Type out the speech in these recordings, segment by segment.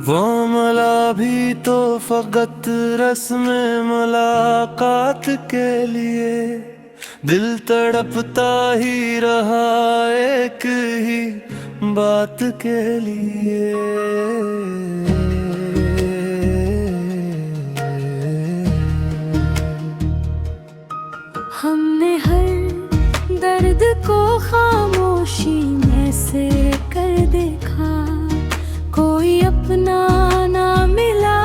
वो मला भी तो फकत रस्म मुलाकात के लिए दिल तड़पता ही रहा एक ही बात के लिए। हमने हर दर्द को खामोशी में से कर देखा, कोई अपना ना मिला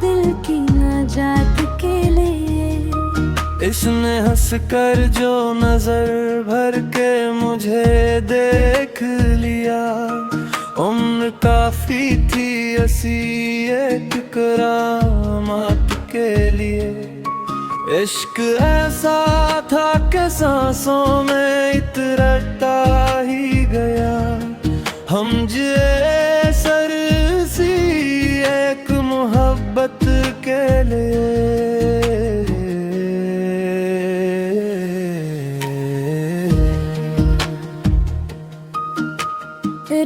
दिल की नजात के लिए। इसने हंस कर जो नजर भर के मुझे देख लिया, उम्र काफी थी ऐसी एक करामात के लिए। इश्क ऐसा था कि सांसों में इतरता ही गया, हम जिए सर सी एक मोहब्बत के लिए।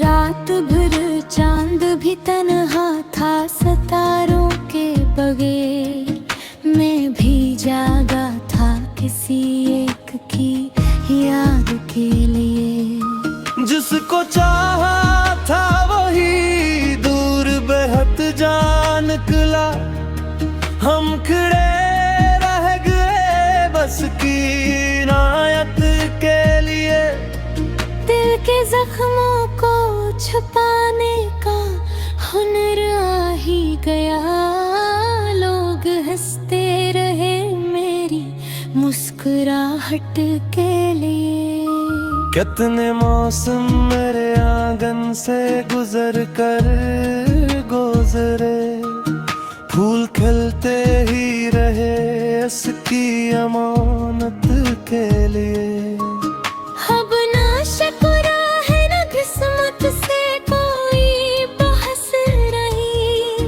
रात भर चांद भी तन्हा था सितारों के बगैर, मैं भी जागा था किसी एक की याद के लिए। जिसको चाहा था वही दूर बेहद जा निकला, हम खड़े रह गए बस की इनायत के लिए। दिल के जख्मों को छुपाने का हुनर आ ही गया, लोग हंसते रहे मेरी मुस्कुराहट के लिए। कितने मौसम मेरे आंगन से गुजर कर गुजरे, फूल खिलते ही रहे इसकी अमानत के लिए। अब ना शुक्र है ना किस्मत से कोई बहस रही,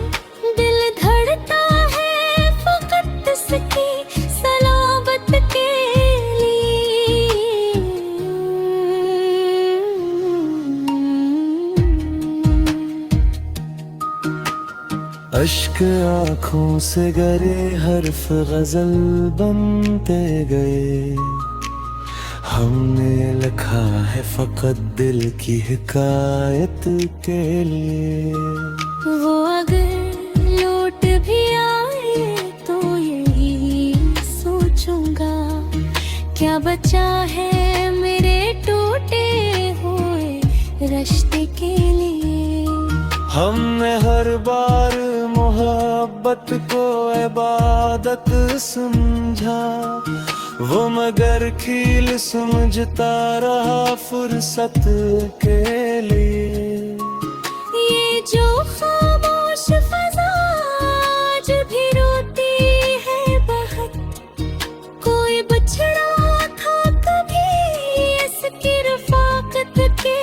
दिल धड़ता है फकत इसकी सलामत के लिए। अश्क आँखों से गरे हर्फ गजल बनते गए, हमने लिखा है फकत दिल की हिकायत के लिए। वो अगर लौट भी आए तो यही सोचूंगा, क्या बचा है मेरे टूटे हुए रिश्ते के लिए। हमने हर बार मोहब्बत को इबादत समझा, वो मगर खील समझता रहा फुर्सत के लिए। ये जो खामोश फज़ा आज भी रोती है बहुत, कोई बछड़ा था कभी इसकी रफ़ाकत के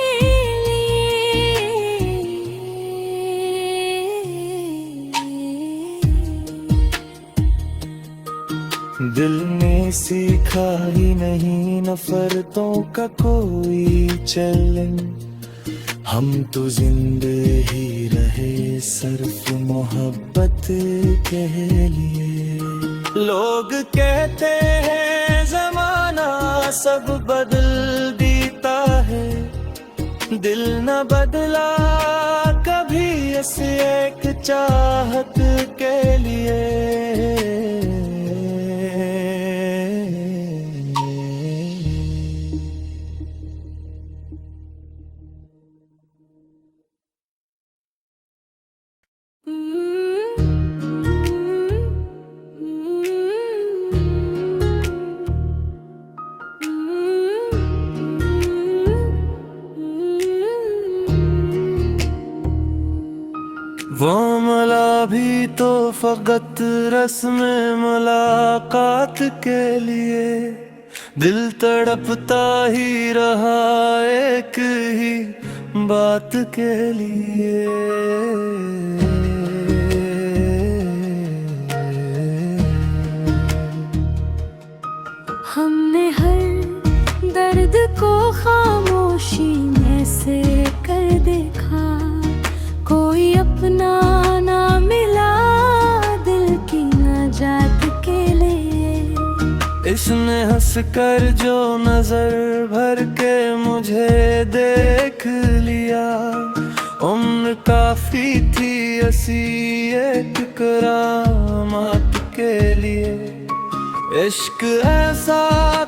दिल ने सीखा ही नहीं नफरतों का कोई चलन, हम तो जिंदे ही रहे सिर्फ मोहब्बत के लिए। लोग कहते हैं जमाना सब बदल देता है, दिल न बदला कभी इस एक चाहत के लिए। वो मला भी तो फकत रस्म मुलाकात के लिए दिल तड़पता ही रहा एक ही बात के लिए। हमने हर दर्द को खामोशी में से कर देखा, कोई अपना ना मिला दिल की नाजात के लिए। इसने हंस कर जो नजर भर के मुझे देख लिया, उम्र काफी थी ऐसी एक करामात के लिए। इश्क ऐसा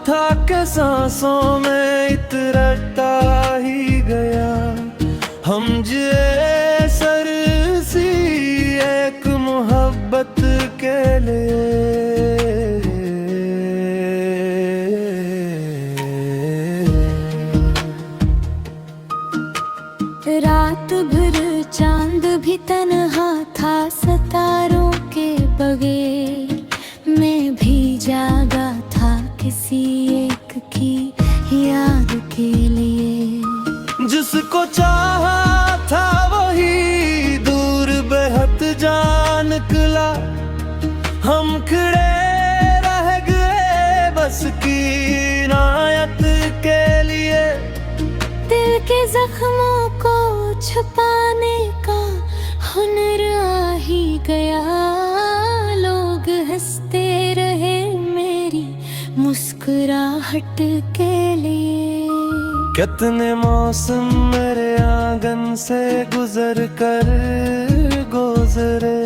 था कि सांसों में इतरता ही गया, हम जिए सर सी एक मोहब्बत के लिए। रात भर चांद भी तन्हा था सितारों के बगैर, मैं भी जागा था किसी एक की याद के लिए। जिसको चाहा था वही दूर बेहद जान निकला, हम खड़े रह गए बस की इनायत के लिए। दिल के जख्मों को छुपाने का हुनर आ ही गया, लोग हंसते रहे मेरी मुस्कुराहट के लिए। कितने मौसम मेरे आंगन से गुजर कर गुजरे,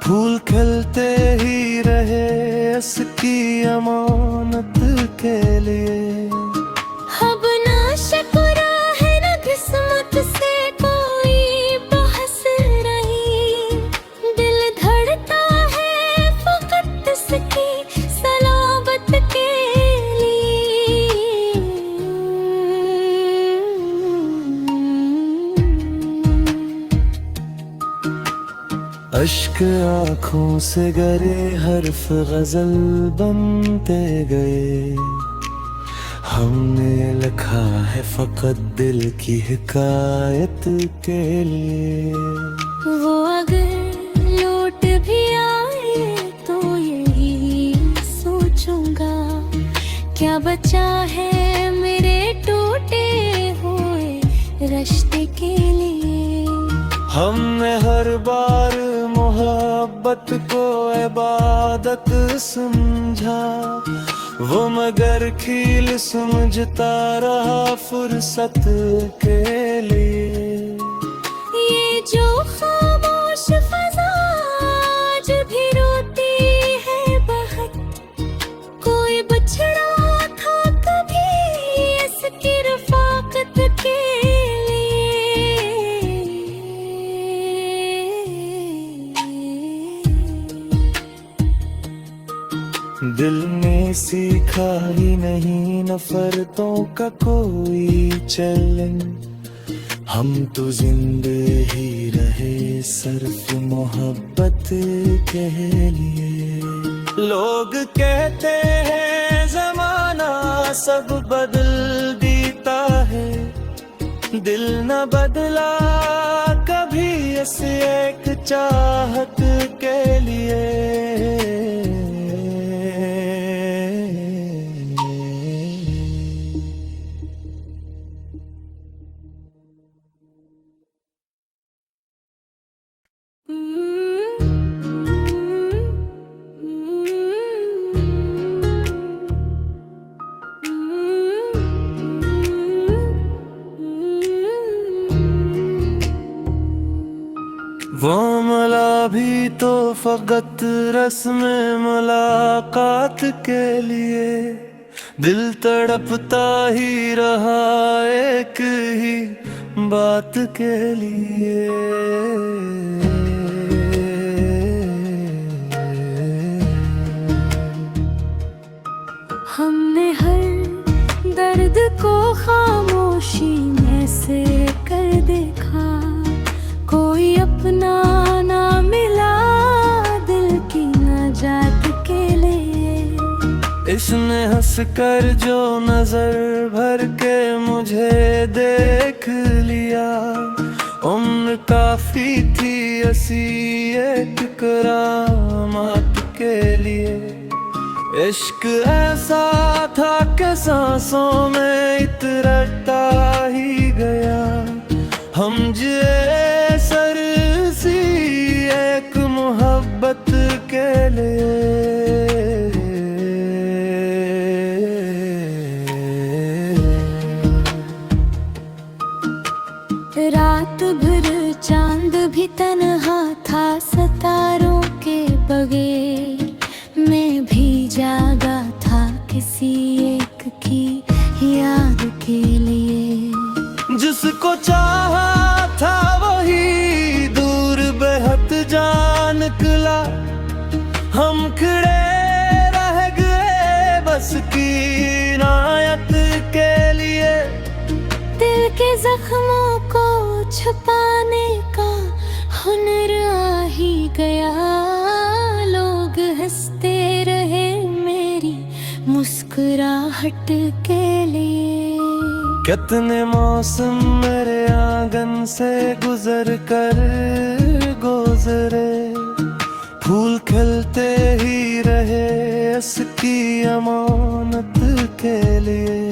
फूल खिलते ही रहे इसकी अमानत के लिए। अब ना शुक्र है ना किस्मत से कोई बहस रही, दिल धड़ता है फकत इसकी सलामत के लिए। अश्क आँखों से गरे हर्फ गजल बनते गए, हमने लिखा है फकत दिल की हिकायत के लिए। वो अगर लौट भी आए तो यही सोचूंगा, क्या बचा है मेरे टूटे हुए रिश्ते के लिए। हमने हर बार मोहब्बत को इबादत समझा, वो मगर खील समझता रहा फुर्सत के लिए। ये जो खामोश फज़ा आज भी रोती है बहुत, कोई बछड़ा था कभी इसकी रफ़ाक़त के दिल ने सीखा ही नहीं नफरतों का कोई चलन, हम तो जिंदे ही रहे सिर्फ मोहब्बत के लिए। लोग कहते हैं जमाना सब बदल देता है, दिल न बदला कभी इस एक चाहत के लिए। वो मला भी तो फकत रस्म मुलाकात के लिए, दिल तड़पता ही रहा एक ही बात के लिए। हमने हर दर्द को खामोशी में से कर देखा, कोई अपना ना मिला दिल की नाजात के लिए। इसने हंस कर जो नजर भर के मुझे देख लिया, उम्र काफी थी ऐसी एक करामात के लिए। इश्क ऐसा था कि सांसों में इतरता ही गया, हम जिए सर हिमायत के लिए। रात भर चांद भी तन्हा था सितारों के बगैर, मैं भी जागा था किसी एक की याद के लिए। जिसको चाहा था वही दूर बेहद जा निकला, हम खड़े रह गए बस की इनायत के लिए। दिल के जख्मों को छुपाने का हुनर आ ही गया, लोग हंसते रहे मेरी मुस्कुराहट के लिए। कितने मौसम मेरे आंगन से गुजर कर गुजरे, फूल खिलते ही रहे इसकी अमानत के लिए।